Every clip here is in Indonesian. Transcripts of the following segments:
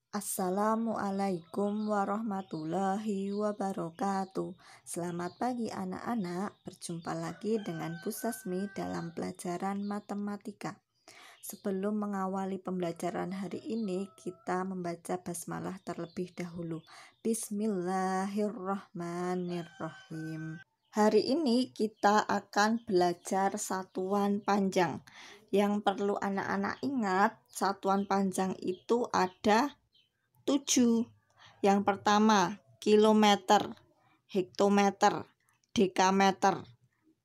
Assalamualaikum warahmatullahi wabarakatuh. Selamat pagi anak-anak, berjumpa lagi dengan Bu Sasmi dalam pelajaran matematika. Sebelum mengawali pembelajaran hari ini, kita membaca basmalah terlebih dahulu. Bismillahirrahmanirrahim. Hari ini kita akan belajar satuan panjang. Yang perlu anak-anak ingat, satuan panjang itu ada 7. Yang pertama, kilometer, hektometer, dekameter,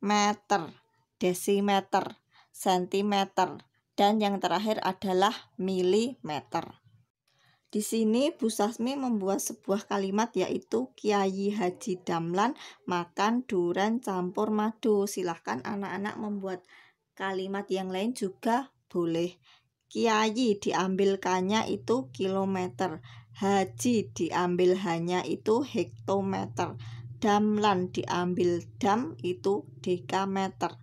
meter, desimeter, sentimeter, dan yang terakhir adalah milimeter. Di sini Bu Sasmi membuat sebuah kalimat yaitu Kiai Haji Damlan makan duren campur madu. Silahkan anak-anak membuat kalimat yang lain juga boleh. Kiai diambilkannya itu kilometer, haji diambil hanya itu hektometer, damlan diambil dam itu dekameter,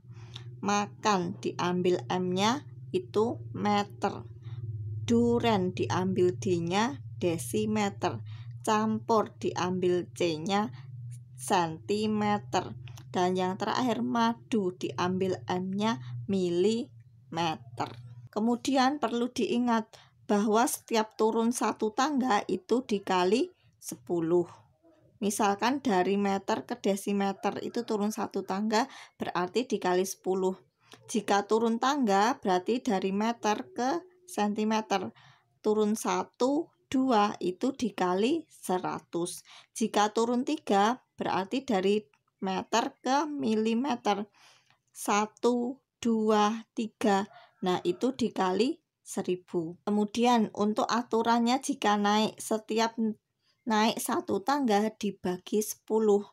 makan diambil m-nya itu meter, duren diambil d-nya desimeter, campur diambil c-nya sentimeter, dan yang terakhir madu diambil m-nya milimeter. Kemudian perlu diingat bahwa setiap turun satu tangga itu dikali 10. Misalkan dari meter ke desimeter itu turun satu tangga berarti dikali 10. Jika turun tangga berarti dari meter ke sentimeter. Turun 1, 2 itu dikali 100. Jika turun 3 berarti dari meter ke milimeter. 1, 2, 3. Nah, itu dikali 1000. Kemudian untuk aturannya jika setiap naik satu tangga dibagi 10.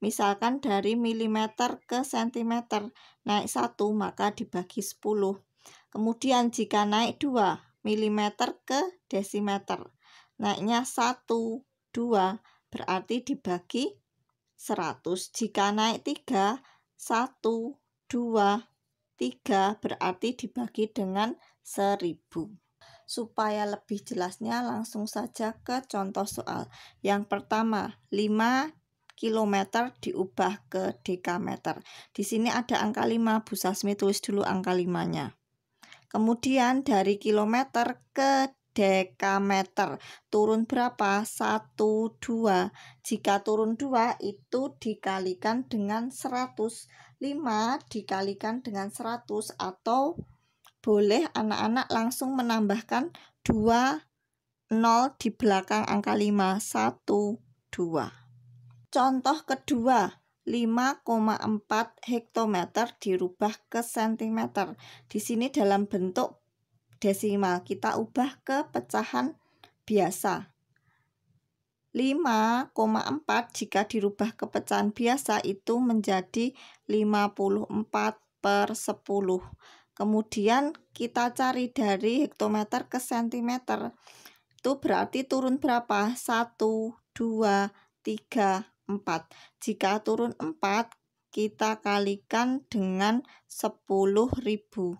Misalkan dari milimeter ke sentimeter naik 1 maka dibagi 10. Kemudian jika naik 2 milimeter ke desimeter naiknya 1, 2 berarti dibagi 100. Jika naik 3, 1, 2, 3 berarti dibagi dengan 1000. Supaya lebih jelasnya langsung saja ke contoh soal. Yang pertama, 5 kilometer diubah ke dekameter. Di sini ada angka 5, Bu Sasmi tulis dulu angka 5-nya. Kemudian dari kilometer ke dekameter turun berapa? 1, 2. Jika turun 2 itu dikalikan dengan 100. 5 dikalikan dengan 100 atau boleh anak-anak langsung menambahkan 2 0 di belakang angka 5. 1, 2. Contoh kedua, 5,4 hektometer dirubah ke sentimeter. Di sini dalam bentuk desimal, kita ubah ke pecahan biasa. 5,4 jika dirubah ke pecahan biasa itu menjadi 54/10. Kemudian kita cari dari hektometer ke sentimeter. Itu berarti turun berapa? 1, 2, 3, 4. Jika turun 4, kita kalikan dengan 10.000.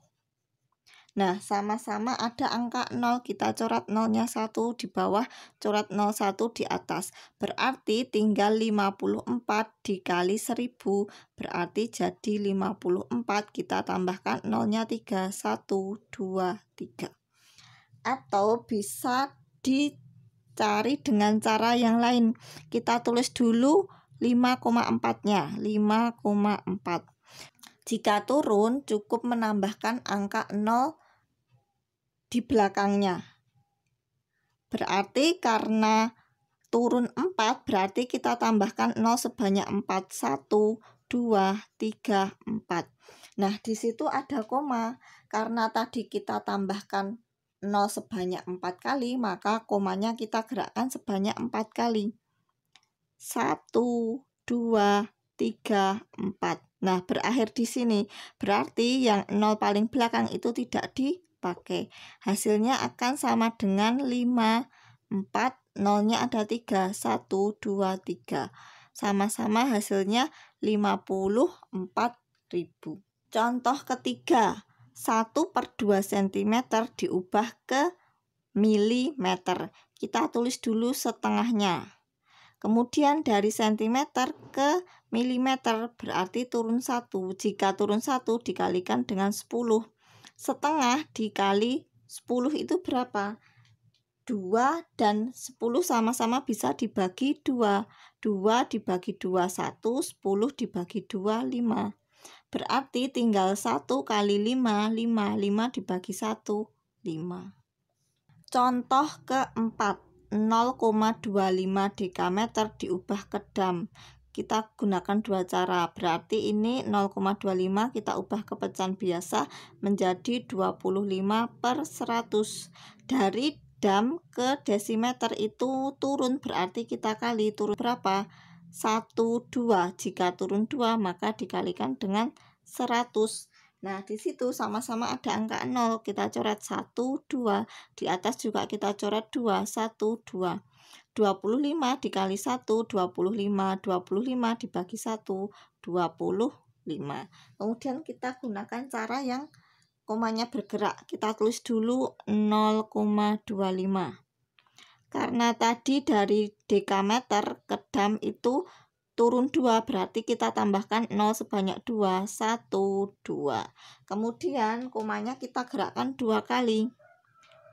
Nah, sama-sama ada angka 0, kita coret 0-nya 1 di bawah, coret 01 di atas. Berarti tinggal 54 dikali 1000, berarti jadi 54, kita tambahkan 0-nya 3, 1, 2, 3. Atau bisa dicari dengan cara yang lain. Kita tulis dulu 5,4-nya, 5,4. Jika turun, cukup menambahkan angka 0 di belakangnya. Berarti karena turun 4, berarti kita tambahkan 0 sebanyak 4. 1, 2, 3, 4. Nah, di situ ada koma. Karena tadi kita tambahkan 0 sebanyak 4 kali, maka komanya kita gerakkan sebanyak 4 kali. 1, 2, 3, 4. Nah, berakhir di sini. Berarti yang 0 paling belakang itu tidak dipakai. Hasilnya akan sama dengan 5, 4, 0-nya ada 3, 1, 2, 3. Sama-sama hasilnya 54.000. Contoh ketiga, 1/2 cm diubah ke milimeter. Kita tulis dulu setengahnya. Kemudian dari sentimeter ke milimeter berarti turun 1. Jika turun 1 dikalikan dengan 10. Setengah dikali 10 itu berapa? 2 dan 10 sama-sama bisa dibagi 2. 2 dibagi 2, 1. 10 dibagi 2, 5. Berarti tinggal 1 kali 5, 5 dibagi 1, 5. Contoh keempat, 0,25 dekameter diubah ke dam. Kita gunakan dua cara, berarti ini 0,25 kita ubah ke pecahan biasa menjadi 25/100. Dari dam ke desimeter itu turun, berarti kita kali turun berapa? 1, 2. Jika turun 2 maka dikalikan dengan 100. Nah, di situ sama-sama ada angka 0, kita coret 1, 2. Di atas juga kita coret 2, 1, 2. 25 dikali 1, 25. 25 dibagi 1, 25. Kemudian kita gunakan cara yang komanya bergerak. Kita tulis dulu 0,25. Karena tadi dari dekameter ke dam itu turun 2, berarti kita tambahkan 0 sebanyak 2, 1, 2. Kemudian komanya kita gerakkan 2 kali.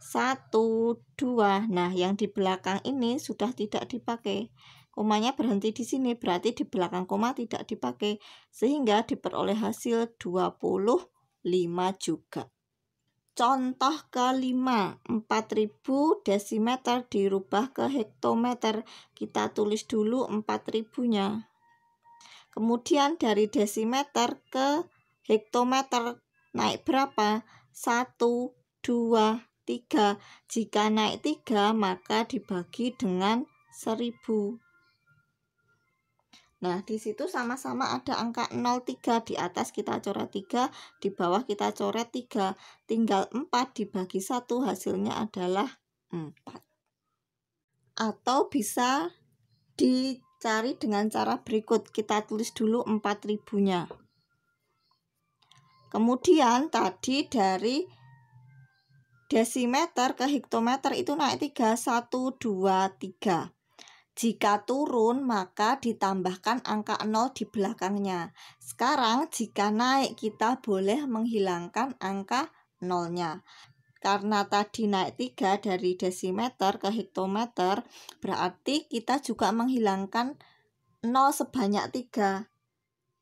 1, 2. Nah, yang di belakang ini sudah tidak dipakai. Komanya berhenti di sini, berarti di belakang koma tidak dipakai. Sehingga diperoleh hasil 25 juga. Contoh kelima, 4000 desimeter dirubah ke hektometer. Kita tulis dulu 4000-nya. Kemudian dari desimeter ke hektometer naik berapa? 1, 2, 3. Jika naik 3 maka dibagi dengan 1000. Nah, di situ sama-sama ada angka 03, di atas kita coret 3, di bawah kita coret 3. Tinggal 4 dibagi 1, hasilnya adalah 4. Atau bisa dicari dengan cara berikut. Kita tulis dulu 4000-nya. Kemudian tadi dari desimeter ke hektometer itu naik 3, 1, 2, 3. Jika turun maka ditambahkan angka 0 di belakangnya. Sekarang jika naik kita boleh menghilangkan angka 0-nya. Karena tadi naik 3 dari desimeter ke hektometer, berarti kita juga menghilangkan 0 sebanyak 3.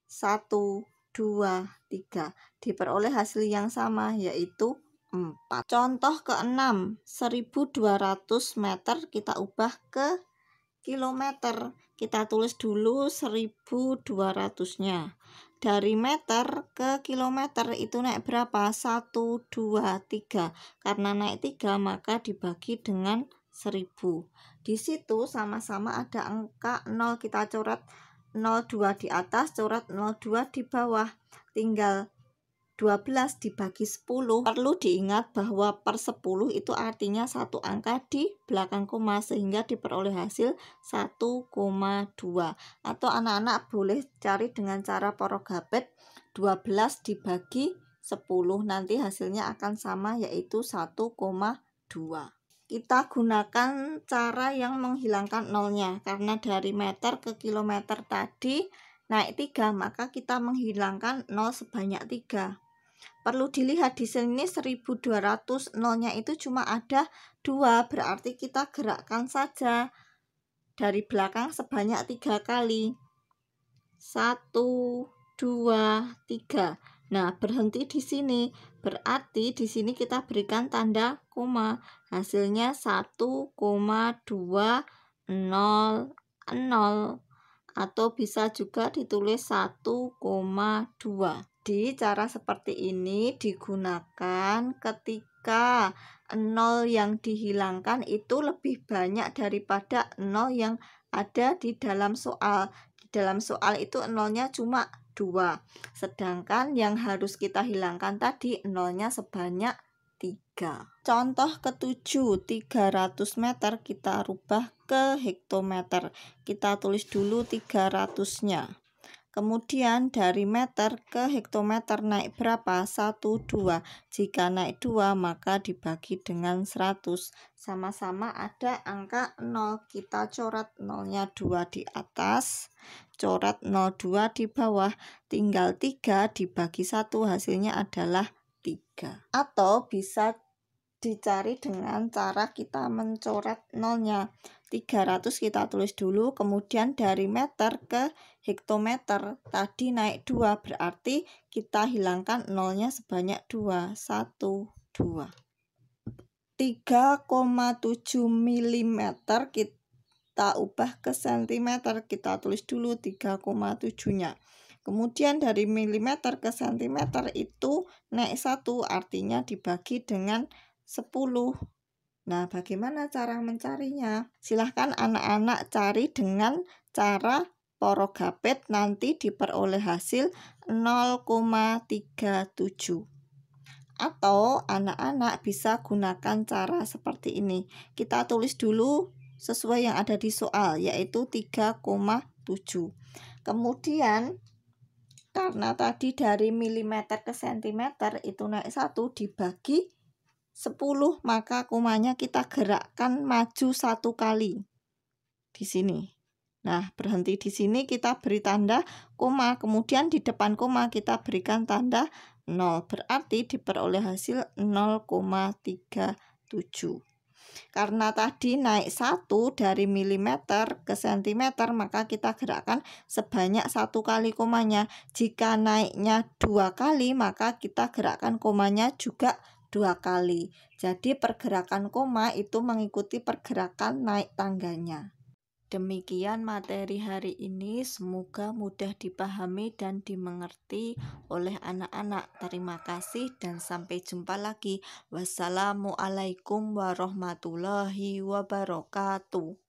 1, 2, 3. Diperoleh hasil yang sama, yaitu 4. Contoh ke-6, 1200 meter kita ubah ke kilometer. Kita tulis dulu 1200-nya. Dari meter ke kilometer itu naik berapa? 1, 2, 3. Karena naik 3 maka dibagi dengan 1000. Di situ sama-sama ada angka 0, kita coret 02 di atas, coret 02 di bawah. Tinggal 12 dibagi 10. Perlu diingat bahwa per 10 itu artinya satu angka di belakang koma, sehingga diperoleh hasil 1,2. Atau anak-anak boleh cari dengan cara porogabet, 12 dibagi 10, nanti hasilnya akan sama, yaitu 1,2. Kita gunakan cara yang menghilangkan nolnya, karena dari meter ke kilometer tadi naik 3, maka kita menghilangkan 0 sebanyak 3. Perlu dilihat di sini 1200, nolnya itu cuma ada 2, berarti kita gerakkan saja dari belakang sebanyak 3 kali. 1, 2, 3. Nah, berhenti di sini. Berarti di sini kita berikan tanda koma. Hasilnya 1,200 atau bisa juga ditulis 1,2. Di cara seperti ini digunakan ketika 0 yang dihilangkan itu lebih banyak daripada 0 yang ada di dalam soal. Di dalam soal itu 0-nya cuma 2. Sedangkan yang harus kita hilangkan tadi 0-nya sebanyak 3. Contoh ke-7, 300 meter kita rubah ke hektometer. Kita tulis dulu 300-nya. Kemudian dari meter ke hektometer naik berapa? 1, 2. Jika naik 2 maka dibagi dengan 100. Sama-sama ada angka 0. Kita coret 0-nya 2 di atas, coret 02 di bawah. Tinggal 3 dibagi 1, hasilnya adalah 3. Atau bisa dicari dengan cara kita mencoret 0-nya. 300 kita tulis dulu, kemudian dari meter ke hektometer tadi naik 2, berarti kita hilangkan 0-nya sebanyak 2. 1, 2. 3,7 mm kita ubah ke cm, kita tulis dulu 3,7-nya. Kemudian dari milimeter ke cm itu naik 1, artinya dibagi dengan 10. Nah, bagaimana cara mencarinya? Silahkan anak-anak cari dengan cara porogapet, nanti diperoleh hasil 0,37. Atau anak-anak bisa gunakan cara seperti ini. Kita tulis dulu sesuai yang ada di soal, yaitu 3,7. Kemudian karena tadi dari milimeter ke sentimeter itu naik 1 dibagi 10, maka komanya kita gerakkan maju 1 kali di sini. Nah, berhenti di sini kita beri tanda koma, kemudian di depan koma kita berikan tanda 0, berarti diperoleh hasil 0,37. Karena tadi naik 1 dari milimeter ke sentimeter, maka kita gerakkan sebanyak 1 kali komanya. Jika naiknya 2 kali, maka kita gerakkan komanya juga 2 kali. Jadi pergerakan koma itu mengikuti pergerakan naik tangganya. Demikian materi hari ini, semoga mudah dipahami dan dimengerti oleh anak-anak. Terima kasih dan sampai jumpa lagi. Wassalamualaikum warahmatullahi wabarakatuh.